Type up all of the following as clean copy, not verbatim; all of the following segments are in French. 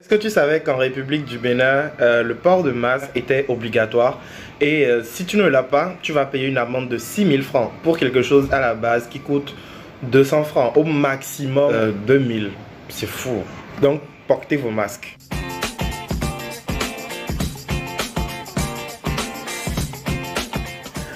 Est-ce que tu savais qu'en République du Bénin, le port de masque était obligatoire et si tu ne l'as pas, tu vas payer une amende de 6 000 francs pour quelque chose à la base qui coûte 200 francs, au maximum 2000. C'est fou. Donc, portez vos masques.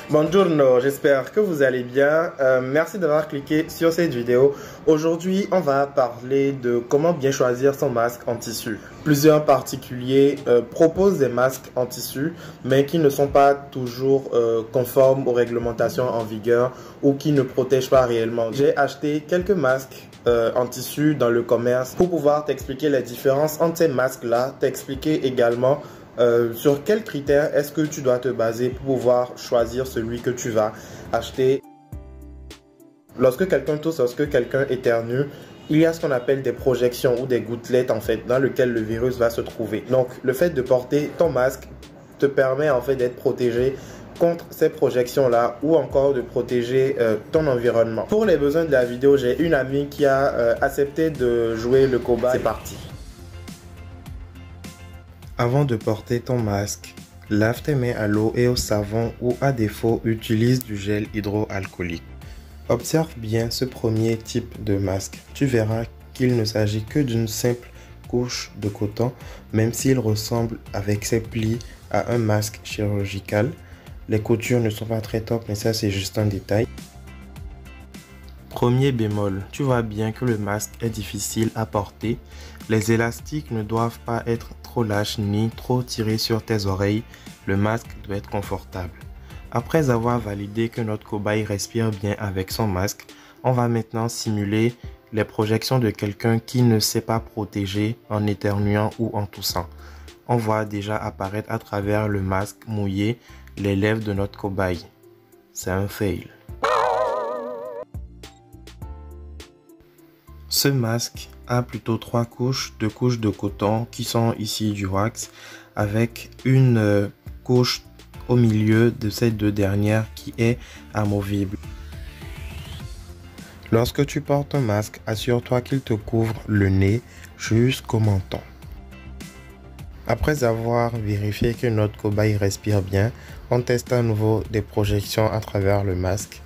Bonjour, j'espère que vous allez bien. Merci d'avoir cliqué sur cette vidéo. Aujourd'hui, on va parler de comment bien choisir son masque en tissu. Plusieurs particuliers proposent des masques en tissu, mais qui ne sont pas toujours conformes aux réglementations en vigueur ou qui ne protègent pas réellement. J'ai acheté quelques masques en tissu dans le commerce pour pouvoir t'expliquer les différences entre ces masques-là, t'expliquer également sur quels critères est-ce que tu dois te baser pour pouvoir choisir celui que tu vas acheter. Lorsque quelqu'un tousse, lorsque quelqu'un éternue, il y a ce qu'on appelle des projections ou des gouttelettes en fait dans lesquelles le virus va se trouver. Donc le fait de porter ton masque te permet en fait d'être protégé contre ces projections là ou encore de protéger ton environnement. Pour les besoins de la vidéo, j'ai une amie qui a accepté de jouer le cobaye. C'est parti. Avant de porter ton masque, lave tes mains à l'eau et au savon ou à défaut, utilise du gel hydroalcoolique. Observe bien ce premier type de masque. Tu verras qu'il ne s'agit que d'une simple couche de coton, même s'il ressemble avec ses plis à un masque chirurgical. Les coutures ne sont pas très top, mais ça c'est juste un détail. Premier bémol, tu vois bien que le masque est difficile à porter. Les élastiques ne doivent pas être trop lâches ni trop tirés sur tes oreilles. Le masque doit être confortable. Après avoir validé que notre cobaye respire bien avec son masque, on va maintenant simuler les projections de quelqu'un qui ne s'est pas protégé en éternuant ou en toussant. On voit déjà apparaître à travers le masque mouillé les lèvres de notre cobaye. C'est un fail. Ce masque a plutôt 3 couches, 2 couches de coton qui sont ici du wax avec une couche au milieu de ces deux dernières qui est amovible. Lorsque tu portes un masque, assure-toi qu'il te couvre le nez jusqu'au menton. Après avoir vérifié que notre cobaye respire bien, on teste à nouveau des projections à travers le masque.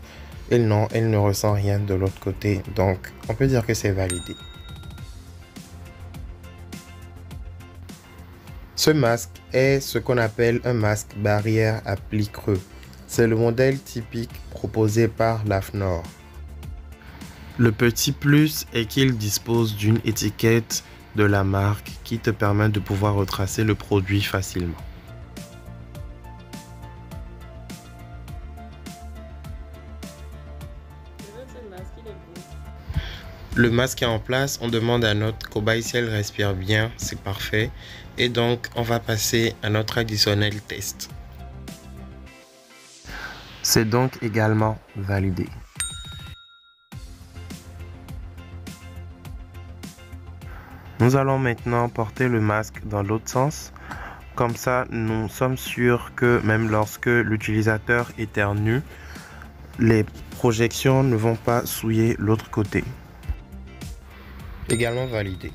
Et non, elle ne ressent rien de l'autre côté, donc on peut dire que c'est validé. Ce masque est ce qu'on appelle un masque barrière à plis creux. C'est le modèle typique proposé par l'AFNOR. Le petit plus est qu'il dispose d'une étiquette de la marque qui te permet de pouvoir retracer le produit facilement. Le masque est en place, on demande à notre cobaye si elle respire bien, c'est parfait. Et donc, on va passer à notre additionnel test. C'est donc également validé. Nous allons maintenant porter le masque dans l'autre sens. Comme ça, nous sommes sûrs que même lorsque l'utilisateur éternue, les projections ne vont pas souiller l'autre côté. Également validé.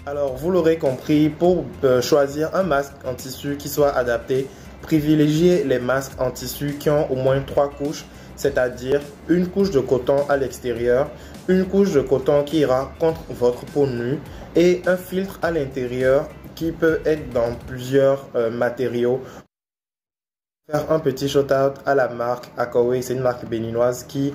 Alors, vous l'aurez compris, pour choisir un masque en tissu qui soit adapté, privilégiez les masques en tissu qui ont au moins 3 couches, c'est-à-dire une couche de coton à l'extérieur, une couche de coton qui ira contre votre peau nue et un filtre à l'intérieur qui peut être dans plusieurs matériaux. Faire un petit shout-out à la marque Akoway, c'est une marque béninoise qui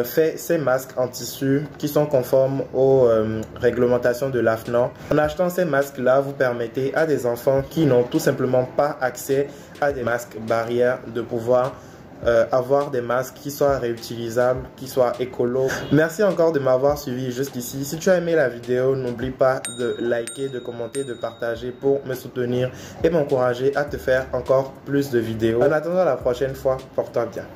fait ces masques en tissu qui sont conformes aux réglementations de l'AFNOR. En achetant ces masques-là, vous permettez à des enfants qui n'ont tout simplement pas accès à des masques barrières de pouvoir avoir des masques qui soient réutilisables, qui soient écolos. Merci encore de m'avoir suivi jusqu'ici. Si tu as aimé la vidéo, n'oublie pas de liker, de commenter, de partager pour me soutenir et m'encourager à te faire encore plus de vidéos. En attendant la prochaine fois, porte-toi bien.